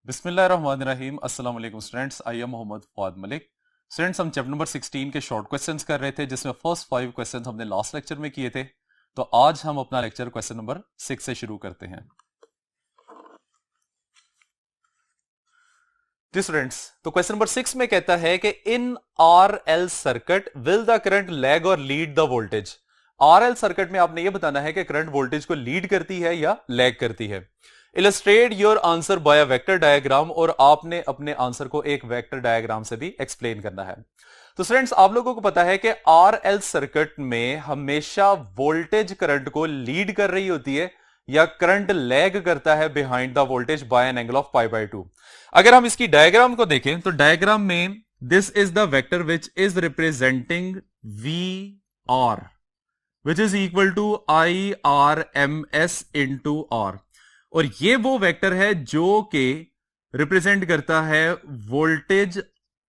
बिस्मिल्लाहिर्रहमानिर्रहीम। अस्सलाम वालेकुम students, I am Mohammad Fawad Malik. Students, हम चैप्टर नंबर 16 के शॉर्ट क्वेश्चंस कर रहे थे, जिसमें फर्स्ट 5 क्वेश्चंस हमने लास्ट लेक्चर में किए थे। तो आज हम अपना लेक्चर क्वेश्चन नंबर 6 से शुरू करते हैं। जी स्टूडेंट्स, तो क्वेश्चन नंबर 6 में कहता है कि in R L circuit will the current lag और lead the voltage. R L circuit में आपने यह बताना है कि करंट वोल्टेज को लीड करती है या लैग करती है। Illustrate your answer by a vector diagram, और आपने अपने आंसर को एक वेक्टर डायग्राम से भी एक्सप्लेन करना है। तो स्टूडेंट्स, आप लोगों को पता है कि आर एल सर्किट में हमेशा वोल्टेज करंट को लीड कर रही होती है या करंट लैग करता है behind the voltage by an angle of π/2। अगर हम इसकी डायग्राम को देखें तो डायग्राम में this is the vector which is representing V R which is equal to I R M S into R, और ये वो वेक्टर है जो कि रिप्रेजेंट करता है वोल्टेज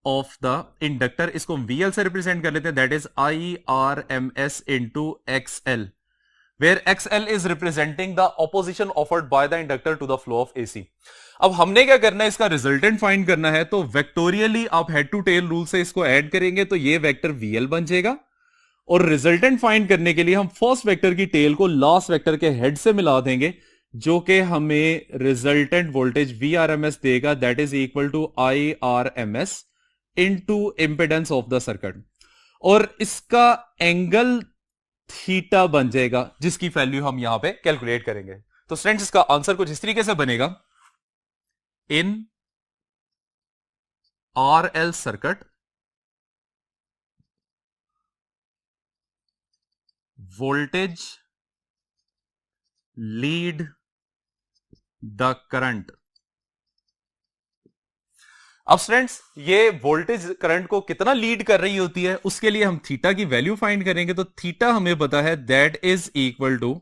ऑफ द इंडक्टर। इसको VL से रिप्रेजेंट कर लेते हैं, that is I R M S into XL, where XL is representing the opposition offered by the inductor to the flow of AC। अब हमने क्या करना है, इसका रिजल्टेंट फाइंड करना है। तो वेक्टोरियली आप हेड टू टेल रूल से इसको ऐड करेंगे तो ये वेक्टर VL बन जाएगा, और रिजल्टेंट फाइंड करने के लिए हम फर्स्ट वेक्टर की टेल को लास्ट वेक्टर के हेड से मिला देंगे, जो कि हमें रिजल्टेंट वोल्टेज VRMS देगा, that is equal to IRMS into impedance of the circuit, और इसका एंगल थीटा बन जाएगा, जिसकी वैल्यू हम यहां पे कैलकुलेट करेंगे। तो स्टूडेंट्स, इसका आंसर कुछ इस तरीके से बनेगा। इन RL circuit voltage lead the current. अब स्टूडेंट्स, ये वोल्टेज करंट को कितना लीड कर रही होती है, उसके लिए हम थीटा की वैल्यू फाइंड करेंगे। तो थीटा हमें पता है that is equal to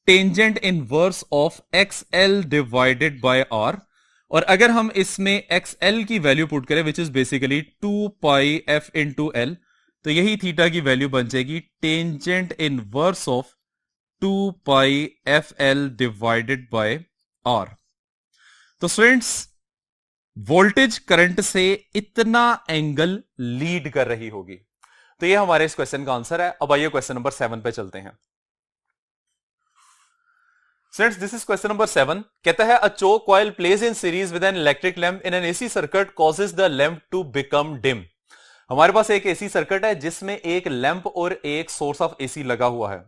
tangent inverse of XL divided by R, और अगर हम इसमें XL की वैल्यू पुट करें which is basically 2πf into L, तो यही थीटा की वैल्यू बन जाएगी tangent inverse of 2πfL divided by R। तो स्टूडेंट्स, वोल्टेज करंट से इतना एंगल लीड कर रही होगी। तो ये हमारे इस क्वेश्चन का आंसर है। अब आइए क्वेश्चन नंबर 7 पे चलते हैं। Since this is question number 7, कहता है a choke coil placed in series with an electric lamp in an AC circuit causes the lamp to become dim। हमारे पास एक AC सर्किट है जिसमें एक लैंप और एक सोर्स ऑफ AC लगा हुआ है।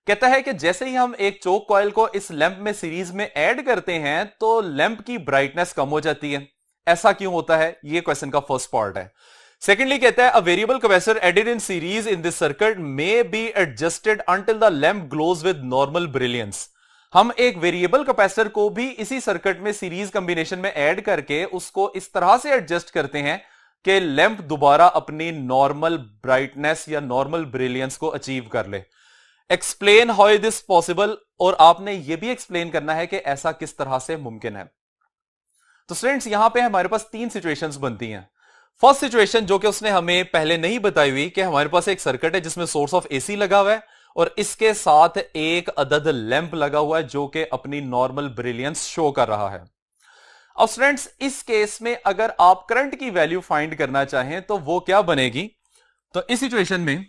कहता है कि जैसे ही हम एक चोक कॉइल को इस लैंप में सीरीज में ऐड करते हैं तो लैंप की ब्राइटनेस कम हो जाती है। ऐसा क्यों होता है, ये क्वेश्चन का फर्स्ट पार्ट है। सेकेंडली कहता है a variable capacitor added in series in this circuit may be adjusted until the lamp glows with normal brilliance. हम एक वेरिएबल कैपेसिटर को भी इसी सर्किट में सीरीज कॉम्बिनेशन में ऐड करके उसको इस तरह से एडजस्ट करते हैं कि लैंप दोबारा अपनी नॉर्मल ब्राइटनेस या नॉर्मल ब्रिलियंस को अचीव कर ले। Explain how is this possible, और आपने यह भी एक्सप्लेन करना है कि ऐसा किस तरह से मुमकिन है। तो स्टूडेंट्स, यहां पे हमारे पास तीन सिचुएशंस बनती हैं। फर्स्ट सिचुएशन जो कि उसने हमें पहले नहीं बताई हुई, कि हमारे पास एक सर्किट है जिसमें सोर्स ऑफ AC लगा हुआ है और इसके साथ एक अदद लैंप लगा हुआ है जो कि अपनी नॉर्मल ब्रिलियंस शो कर रहा है। अब स्टूडेंट्स, इस केस में अगर आप करंट की वैल्यू फाइंड करना चाहें तो वो क्या बनेगी। तो इस सिचुएशन में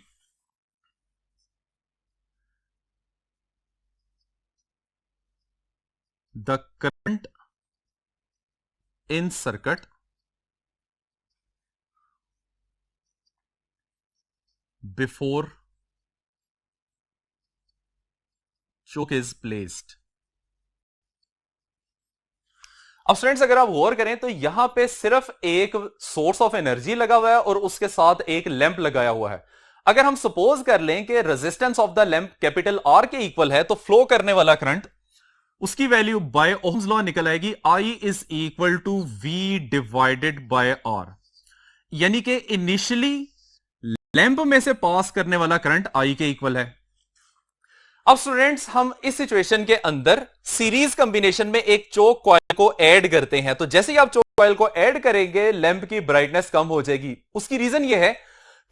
the current in circuit before choke is placed। अब स्टूडेंट्स, अगर आप गौर करें तो यहां पे सिर्फ एक सोर्स ऑफ एनर्जी लगा हुआ है और उसके साथ एक लैंप लगाया हुआ है। अगर हम सपोज कर लें कि resistance of the lamp capital R के इक्वल है, तो फ्लो करने वाला करंट, उसकी वैल्यू बाय ओह्म्स लॉ निकल आएगी I is equal to V divided by R, यानी कि इनिशियली लैंप में से पास करने वाला करंट I के इक्वल है। अब स्टूडेंट्स, हम इस सिचुएशन के अंदर सीरीज कॉम्बिनेशन में एक चोक कॉइल को ऐड करते हैं। तो जैसे ही आप चोक कॉइल को ऐड करेंगे लैंप की ब्राइटनेस कम हो जाएगी। उसकी रीजन यह है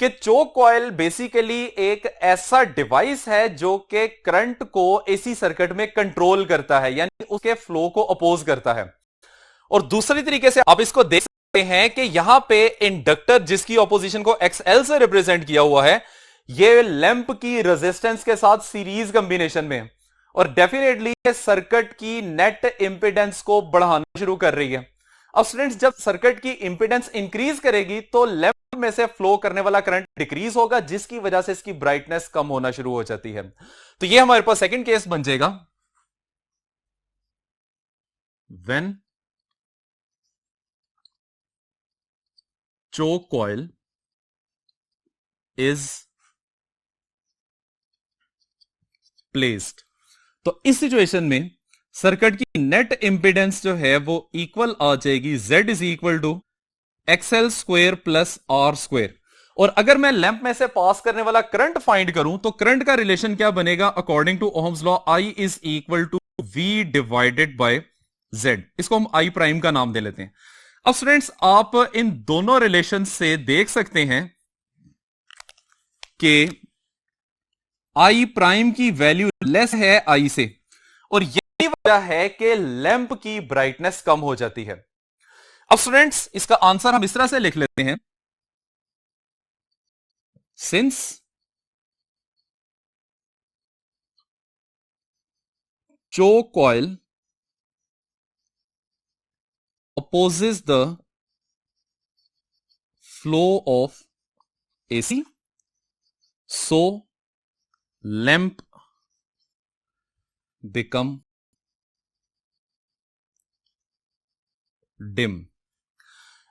कि चोक कॉइल बेसिकली एक ऐसा डिवाइस है जो कि करंट को एसी सर्किट में कंट्रोल करता है, यानी उसके फ्लो को अपोज करता है। और दूसरी तरीके से आप इसको देख सकते हैं कि यहां पे इंडक्टर जिसकी ऑपोजिशन को XL से रिप्रेजेंट किया हुआ है, ये लैंप की रेजिस्टेंस के साथ सीरीज कॉम्बिनेशन में, और डेफिनेटली ये सर्किट की नेट इंपेडेंस को बढ़ाना शुरू कर रही है। अब स्टूडेंट्स, जब सर्किट की इंपेडेंस इंक्रीज करेगी तो लैंप में से फ्लो करने वाला करंट डिक्रीज होगा, जिसकी वजह से इसकी ब्राइटनेस कम होना शुरू हो जाती है। तो ये हमारे पास सेकंड केस बन जाएगा, when choke coil is placed। तो इस सिचुएशन में सर्किट की नेट इंपेडेंस जो है वो इक्वल आ जाएगी, Z is equal to XL square plus R square. और अगर मैं लैंप में से पास करने वाला करंट फाइंड करूं तो करंट का रिलेशन क्या बनेगा, according to Ohm's law I is equal to V divided by Z। इसको हम I प्राइम का नाम दे लेते हैं। अब स्टूडेंट्स, आप इन दोनों रिलेशन से देख सकते हैं कि I प्राइम की वैल्यू लेस है I से, और यही वजह है कि लैंप की ब्राइटनेस कम हो जाती है। अब स्टूडेंट्स, इसका आंसर हम इस तरह से लिख लेते हैं, since choke coil opposes the flow of AC, so lamp become dim।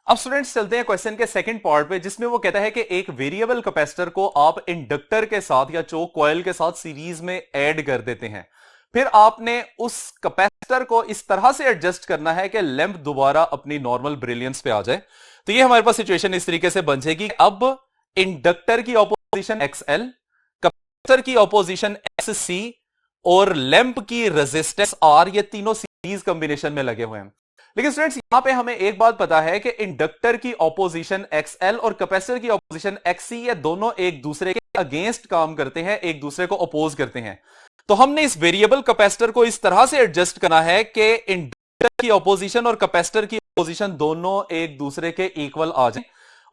अब स्टूडेंट्स, चलते हैं क्वेश्चन के सेकंड पार्ट पे, जिसमें वो कहता है कि एक वेरिएबल कैपेसिटर को आप इंडक्टर के साथ या चोक कॉइल के साथ सीरीज में ऐड कर देते हैं। फिर आपने उस कैपेसिटर को इस तरह से एडजस्ट करना है कि लैंप दोबारा अपनी नॉर्मल ब्रिलियंस पे आ जाए। तो ये हमारे पास सिचुएशन इस तरीके से बन जाएगी, अब इंडक्टर की ऑपोजिशन XL, कैपेसिटर की ऑपोजिशन XC और लैंप की रेजिस्टेंस R, ये तीनों सीरीज कॉम्बिनेशन में लगे हुए हैं। लेकिन स्टूडेंट्स, यहां पे हमें एक बात पता है कि इंडक्टर की ऑपोजिशन XL और कैपेसिटर की ऑपोजिशन XC, ये दोनों एक दूसरे के अगेंस्ट काम करते हैं, एक दूसरे को अपोज करते हैं। तो हमने इस वेरिएबल कैपेसिटर को इस तरह से एडजस्ट करना है कि इंडक्टर की ऑपोजिशन और कैपेसिटर की ऑपोजिशन दोनों एक दूसरे के इक्वल आ जाए,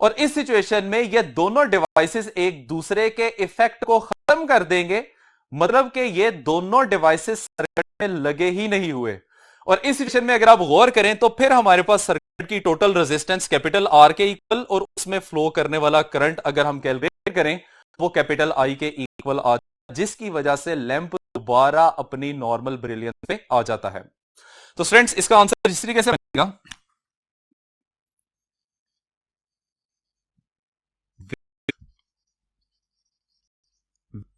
और इस सिचुएशन में ये दोनों डिवाइसेस एक दूसरे के इफेक्ट को खत्म कर देंगे, मतलब कि ये दोनों डिवाइसेस सर्किट में लगे ही नहीं हुए। और इस सिचुएशन में अगर आप गौर करें तो फिर हमारे पास सर्किट की टोटल रेजिस्टेंस कैपिटल R के इक्वल, और उसमें फ्लो करने वाला करंट अगर हम कैलकुलेट करें वो कैपिटल I के इक्वल आ, जिसकी वजह से लैंप दोबारा अपनी नॉर्मल ब्रिलियंस पे आ जाता है। तो स्टूडेंट्स, इसका आंसर इस तरीके से बनेगा,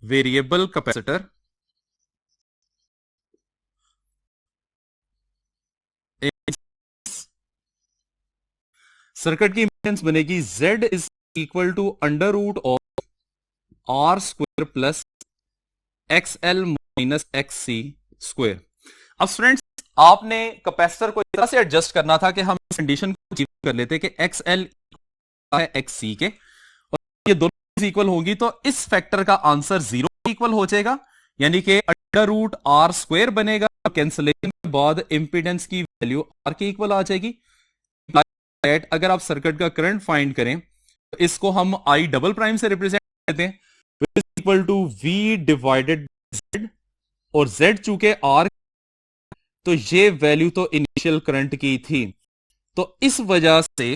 वेरिएबल कैपेसिटर सर्किट की इंपेडेंस बनेगी Z is equal to under root of R square plus XL minus XC square. अब स्टूडेंट्स, आपने कैपेसिटर को इस तरह से एडजस्ट करना था कि हम इस कंडीशन को अचीव कर लेते कि XL है XC के, और ये दोनों इक्वल होगी तो इस फैक्टर का आंसर 0 इक्वल हो जाएगा, यानी कि अंडर रूट R स्क्वायर बनेगा। कैंसिलेशन के बाद इंपेडेंस की वैल्यू R के इक्वल आ जाएगी। अगर आप सर्किट का करंट फाइंड करें तो इसको हम I डबल प्राइम से रिप्रेजेंट करते हैं, equal to V divided Z, और Z चूंकि R, तो ये वैल्यू तो इनिशियल करंट की थी, तो इस वजह से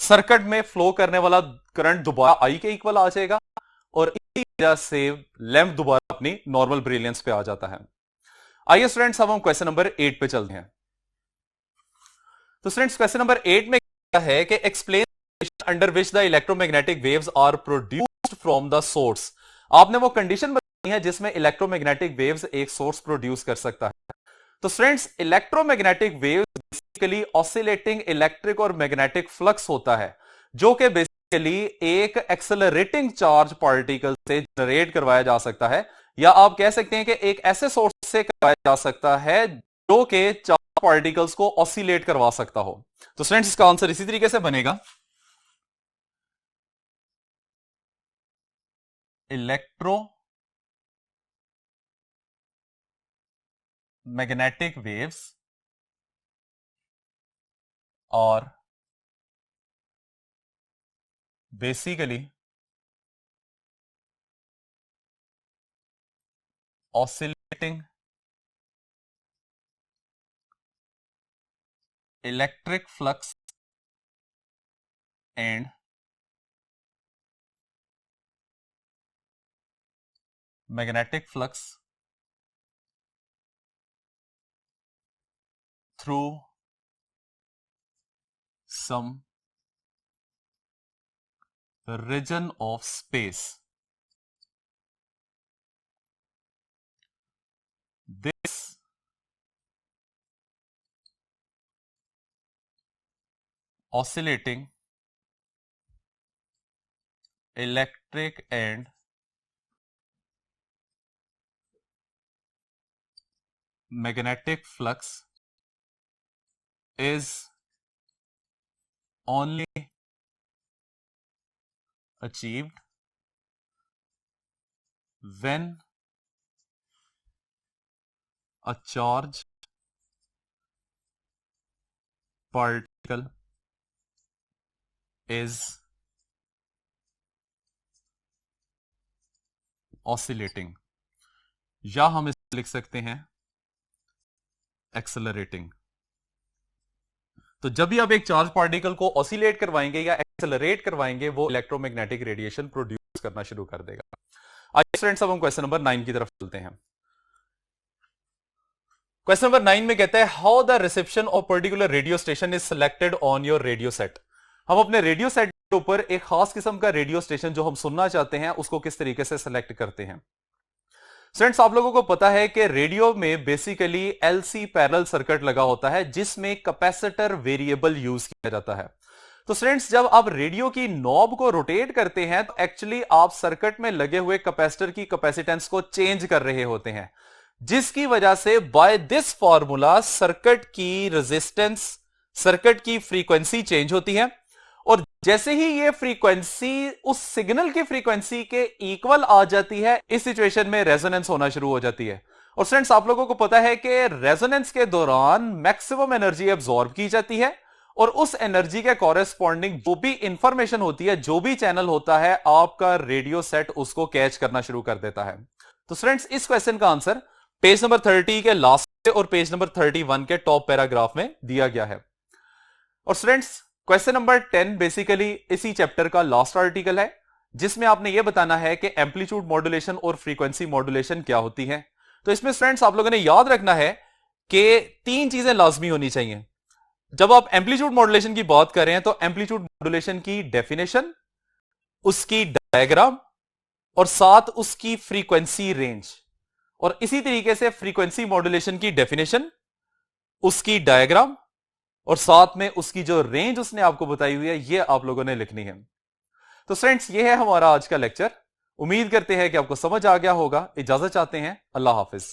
सर्किट में फ्लो करने वाला करंट दोबारा I के इक्वल आ जाएगा, और इसी वजह से लैंप दोबारा अपनी नॉर्मल ब्रिलियंस पे आ जाता है। आइए स्टूडेंट्स, अब हम क्वेश्चन नंबर 8 पे चलते हैं। तो स्टूडेंट्स, क्वेश्चन नंबर 8 में क्या है कि explain under which the electromagnetic waves are produced from the source. आपने वो कंडीशन बताई है जिसमें इलेक्ट्रोमैग्नेटिक वेव्स एक सोर्स प्रोड्यूस कर सकता है। तो students, electromagnetic waves basically oscillating electric और मैग्नेटिक फ्लक्स होता है, जो कि बेसिकली एक एक्सेलरेटिंग चार्ज पार्टिकल से जनरेट करवाया जा सकता है, या आप कह सकते हैं कि एक ऐसे सोर्स से करवाया जा सकता है जो कि चार्ज पार्टिकल्स को ऑसिलेट करवा सकता हो। तो स्टूडेंट्स, इसका आंसर इसी तरीके से बनेगा, electro magnetic waves or basically oscillating electric flux and magnetic flux through some region of space. This oscillating electric and magnetic flux is only achieved when a charged particle is oscillating, या हम इसे लिख सकते हैं accelerating. तो जब भी आप एक चार्ज पार्टिकल को ऑसिलेट करवाएंगे या एक्सेलरेट करवाएंगे, वो इलेक्ट्रोमैग्नेटिक रेडिएशन प्रोड्यूस करना शुरू कर देगा। आइए स्टूडेंट्स, अब हम क्वेश्चन नंबर 9 की तरफ चलते हैं। क्वेश्चन नंबर 9 में कहता है how the reception of particular radio station is selected on your radio set. हम अपने रेडियो सेट के ऊपर एक खास किस्म का रेडियो स्टेशन जो हम सुनना चाहते हैं उसको किस तरीके से सिलेक्ट करते हैं। स्टूडेंट्स, आप लोगों को पता है कि रेडियो में बेसिकली एलसी पैरेलल सर्किट लगा होता है जिसमें कैपेसिटर वेरिएबल यूज किया जाता है। तो स्टूडेंट्स, जब आप रेडियो की नॉब को रोटेट करते हैं तो एक्चुअली आप सर्किट में लगे हुए कैपेसिटर की कैपेसिटेंस को चेंज कर रहे होते हैं, जिसकी वजह से बाय दिस फॉर्मूला सर्किट की रेजिस्टेंस, सर्किट की फ्रीक्वेंसी चेंज होती है। और जैसे ही ये फ्रीक्वेंसी उस सिग्नल की फ्रीक्वेंसी के इक्वल आ जाती है, इस सिचुएशन में रेजोनेंस होना शुरू हो जाती है। और स्टूडेंट्स, आप लोगों को पता है कि रेजोनेंस के दौरान मैक्सिमम एनर्जी एब्जॉर्ब की जाती है और उस एनर्जी के कॉरेस्पॉन्डिंग जो भी इंफॉर्मेशन होती है, जो भी चैनल होता है, आपका रेडियो सेट उसको कैच करना शुरू कर देता है। तो स्टूडेंट्स, इस क्वेश्चन का आंसर पेज नंबर 30 के लास्ट और पेज नंबर 31 के टॉप पैराग्राफ में दिया गया है। और स्टूडेंट्स, क्वेश्चन नंबर 10 बेसिकली इसी चैप्टर का लास्ट आर्टिकल है, जिसमें आपने यह बताना है कि एम्पलीट्यूड मॉड्यूलेशन और फ्रीक्वेंसी मॉड्यूलेशन क्या होती है। तो इसमें स्टूडेंट्स, आप लोगों ने याद रखना है कि 3 चीजें लाजमी होनी चाहिए। जब आप एम्पलीट्यूड मॉड्यूलेशन की बात करें तो एम्पलीट्यूड मॉड्यूलेशन की डेफिनेशन, उसकी डायग्राम और साथ उसकी फ्रीक्वेंसी रेंज। और इसी तरीके से फ्रीक्वेंसी मॉड्यूलेशन की डेफिनेशन, उसकी डायग्राम और साथ में उसकी जो रेंज उसने आपको बताई हुई है, ये आप लोगों ने लिखनी है। तो फ्रेंड्स, ये है हमारा आज का लेक्चर। उम्मीद करते हैं कि आपको समझ आ गया होगा। इजाजत चाहते हैं। अल्लाह हाफिज।